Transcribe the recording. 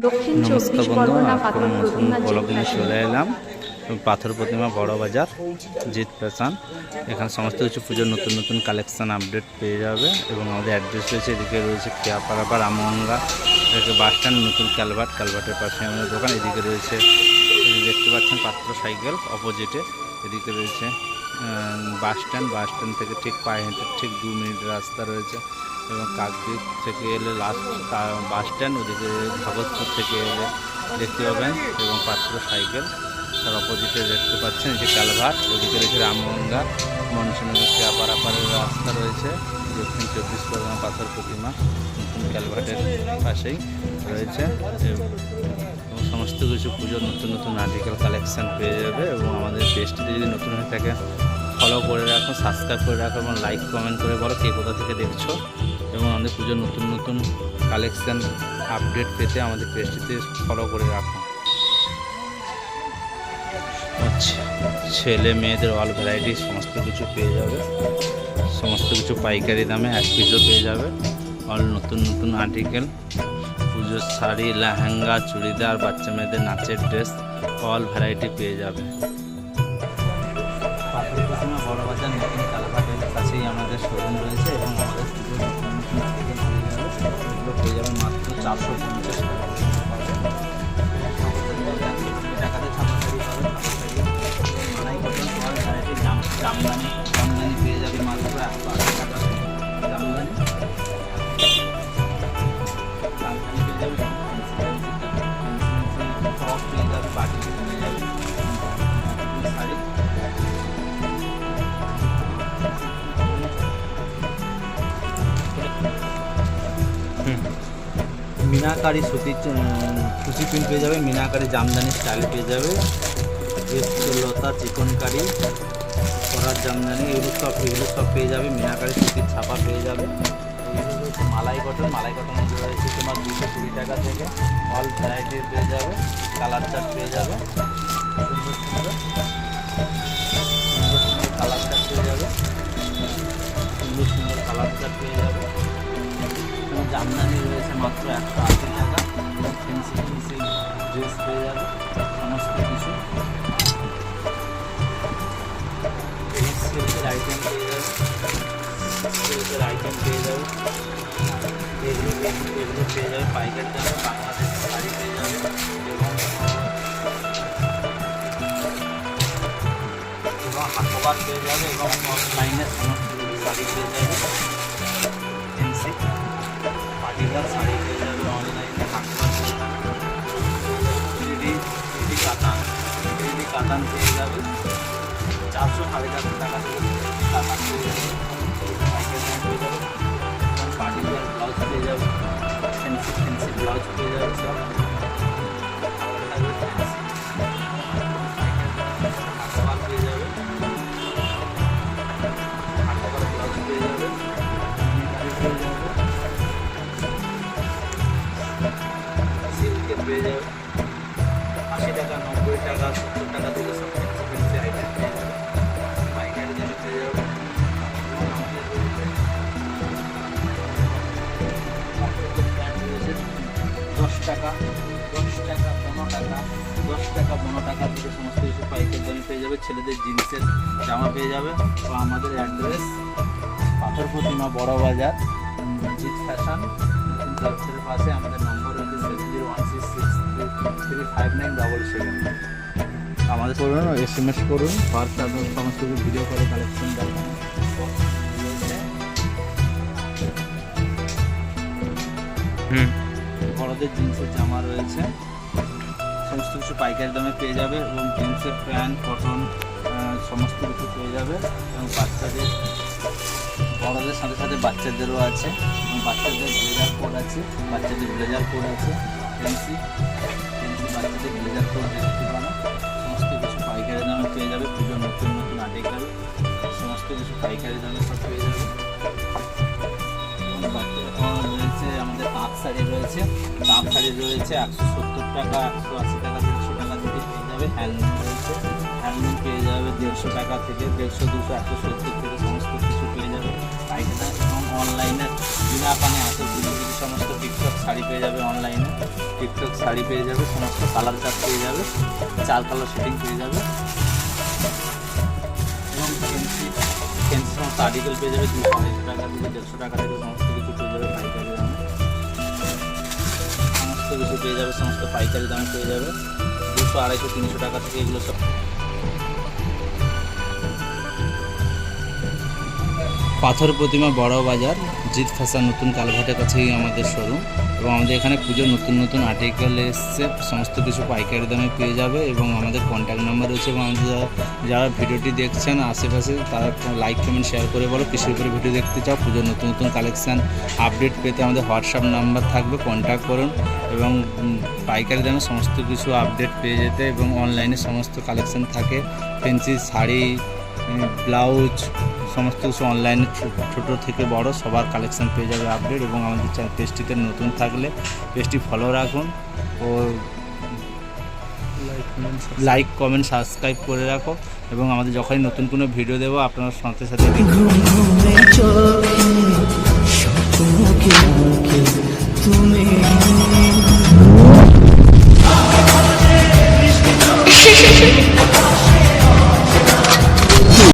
দক্ষিণ নমস্কার 24 বন্ধু, পরগনা আজকে পাথর নতুন প্রতিমা ব্লগ নিয়ে জিত চলে এলাম। পাথর প্রতিমা বড় বাজার জিত ফ্যাশন। এখানে সমস্ত কিছু পুজোর নতুন নতুন কালেকশান আপডেট পেয়ে যাবে এবং আমাদের অ্যাড্রেস রয়েছে, এদিকে রয়েছে খেয়াপাড়া রামগঙ্গা, এদিকে বাস স্ট্যান্ড, নতুন ক্যালভার্টের পাশে আমাদের দোকান। এদিকে রয়েছে, দেখতে পাচ্ছেন পাত্র সাইকেল অপোজিটে। এদিকে রয়েছে বাস স্ট্যান্ড থেকে ঠিক পায়ে হেঁটে ঠিক 2 মিনিট রাস্তা রয়েছে। এবং কাকদ্বীপ থেকে এলে লাস্ট বাস স্ট্যান্ড, ওদিকে ভগৎপুর থেকে এলে দেখতে পাবেন। এবং পাত্র সাইকেল তার অপোজিটে দেখতে পাচ্ছেন এই যে ক্যালভার্ট, ওদিকে রয়েছে রামগঙ্গা, মনসুনগর খেয়াপাড়াপাড়ের রাস্তা রয়েছে। দক্ষিণ 24 পরগনা পাথর প্রতিমা নতুন ক্যালভার্টের পাশেই রয়েছে। এবং সমস্ত কিছু পুজোর নতুন নতুন আর্টিকেল কালেকশান পেয়ে যাবে। এবং আমাদের পেজটিতে যদি নতুন হয়ে থাকে ফলো করে রাখুন, সাবস্ক্রাইব করে রাখুন এবং লাইক কমেন্ট করে বলো কে কোথা থেকে দেখছো। এবং আমাদের পুজোর নতুন নতুন কালেকশান আপডেট পেতে আমাদের পেজটিতে ফলো করে রাখুন। ছেলে মেয়েদের অল ভ্যারাইটি সমস্ত কিছু পেয়ে যাবে, সমস্ত কিছু পাইকারি দামে এক পিসও পেয়ে যাবে। অল নতুন নতুন আর্টিকেল, পুজোর শাড়ি, লেহেঙ্গা, চুড়িদার, বাচ্চা মেয়েদের নাচের ড্রেস, অল ভ্যারাইটি পেয়ে যাবে। পাথর প্রতিমা বড় বাজার নতুন কালভার্টের কাছেই আমাদের শোরুম রয়েছে এবং আমাদের পুজোর নতুন নতুন আর্টিকেল পেয়ে যাবে। এগুলো পেয়ে যাবে মাত্র 450 টাকাতে ছাপাশাড়ি পাবেন। মালাই কটন অল ভ্যারাইটি জামদানি পেয়ে যাবে মাত্র 180 টাকা। জামদানি পেয়ে যাবে, ফ্রক পেয়ে যাবে, বাটি পেয়ে যাবে, শাড়ি। মিনাকারি সুতি প্রিন্ট পেয়ে যাবে, মিনাকারি জামদানি স্টাইল পেয়ে যাবে, লতা চিকনকারি করার জামদানি, এগুলো সব পেয়ে যাবে। মিনাকারি সুতির ছাপা পেয়ে যাবে। এগুলো রয়েছে মালাই কটন রয়েছে তোমার 220 টাকা থেকে অল ভ্যারাইটির পেয়ে যাবে। কালার চার্ট পেয়ে যাবে, সুন্দর সুন্দর কালার চার্ট পেয়ে যাবে, সুন্দর কালার চার্ট পেয়ে যাবে। জামদানি রয়েছে মাত্র 180 টাকা। ফেন্সি ড্রেস পেয়ে যাবে, সমস্ত কিছু সিল্কের আইটেম পেয়ে যাবে, এগুলো পেয়ে যাবে পাইকারি দামে। বাংলাদেশের শাড়ি পেয়ে যাবে এবং হাতবার পেয়ে যাবে এবং অনলাইনের সমস্ত কিছু শাড়ি পেয়ে যাবে। ফেন্সি পাটিদার শাড়ি পেয়ে যাবে অনলাইনে, হাতবার পেয়ে যাবে। কাতান পেয়ে যাবে 400-450 টাকা থেকে কাতান পেয়ে যাবে, পেয়ে যাবে। পাটিদার ব্লাউজ পেয়ে যাবে, ফেন্সি ব্লাউজ পেয়ে যাবে, সব হাতবার পেয়ে যাবে, হাতবার ব্লাউজ পেয়ে যাবে, সিল্কের পেয়ে যাবে 80 টাকা, 90 টাকা, 70 টাকা থেকে সব ফেন্সি আইটেম পেয়ে যাবে, পাইকারি দামে পেয়ে যাবে। দশ টাকা, 15 টাকা থেকে সমস্ত কিছু পাইকারি দামে পেয়ে যাবে। ছেলেদের জিন্সের জামা পেয়ে যাবে। তো আমাদের অ্যাড্রেস পাথর প্রতিমা বড় বাজার জিত ফ্যাশন চর্চের পাশে। আমাদের নম্বর হচ্ছে 7016635977। আমাদের করুন, SMS করুন, হোয়াটসঅ্যাপে সমস্ত কিছু ভিডিও করে কালেকশন দেখান। বড়দের জিন্সের জামা রয়েছে, সমস্ত কিছু পাইকারি দামে পেয়ে যাবে। এবং জিন্সের প্যান্ট, কটন সমস্ত কিছু পেয়ে যাবে। এবং বাচ্চাদের, বড়দের সাথে সাথে বাচ্চাদেরও আছে। এবং বাচ্চাদের ব্লেজার কোড আছে, ফেন্সি বাচ্চাদের ব্লেজার কোড দেখতে পাবেন। সমস্ত কিছু পাইকারি দামে পেয়ে যাবে। পুজোর নতুন নতুন আর্টিকেল সমস্ত কিছু পাইকারি দামে সব পেয়ে যাবে। রয়েছে আমাদের তাঁত শাড়ি রয়েছে, 170 টাকা, 180 টাকা, 150 টাকা থেকে পেয়ে যাবে। হ্যান্ডলুম রয়েছে, হ্যান্ডলুম পেয়ে যাবে 150 টাকা থেকে 150, 200, 170 থেকে সমস্ত কিছু পেয়ে যাবে পাইকারি। এবং অনলাইনে বিনা পানে আসল সমস্ত টিকটক শাড়ি পেয়ে যাবে অনলাইনে। টিকটক শাড়ি পেয়ে যাবে, সমস্ত কালার চার্ট পেয়ে যাবে, 4 কালার সেটিং পেয়ে যাবে এবং ফ্যান্সি সমস্ত আর্টিকেল পেয়ে যাবে 200-250 টাকা থেকে 150 টাকা থেকে সমস্ত কিছু পেয়ে যাবে পাইকারি দামে। সমস্ত কিছু পেয়ে যাবে, সমস্ত পাইকারি দামে পেয়ে যাবে 200, 250, 300 টাকা থেকে এগুলো সব। পাথর প্রতিমা বড় বাজার, জিৎ ফ্যাশন নতুন কালঘাটের কাছেই আমাদের শোরুম এবং আমাদের এখানে পুজোর নতুন নতুন আর্টিকেল এসছে, সমস্ত কিছু পাইকারি দামে পেয়ে যাবে এবং আমাদের কন্ট্যাক্ট নাম্বার রয়েছে এবং আমাদের যারা ভিডিওটি দেখছেন আশেপাশে তারা লাইক কমেন্ট শেয়ার করে বলো কিসের উপরে ভিডিও দেখতে চাও। পুজোর নতুন নতুন কালেকশান আপডেট পেতে আমাদের হোয়াটসঅ্যাপ নাম্বার থাকবে, কন্ট্যাক্ট করুন এবং পাইকারি দামে সমস্ত কিছু আপডেট পেয়ে যেতে এবং অনলাইনে সমস্ত কালেকশান থাকে, ফ্যান্সি শাড়ি, ব্লাউজ, সমস্ত কিছু অনলাইনে ছোটো থেকে বড় সবার কালেকশান পেয়ে যাবে আপডেট। এবং আমাদের পেজটিতে নতুন থাকলে পেজটি ফলো রাখুন ও লাইক কমেন্ট সাবস্ক্রাইব করে রাখো এবং আমাদের যখনই নতুন কোনো ভিডিও দেবো আপনার সাথে সাথে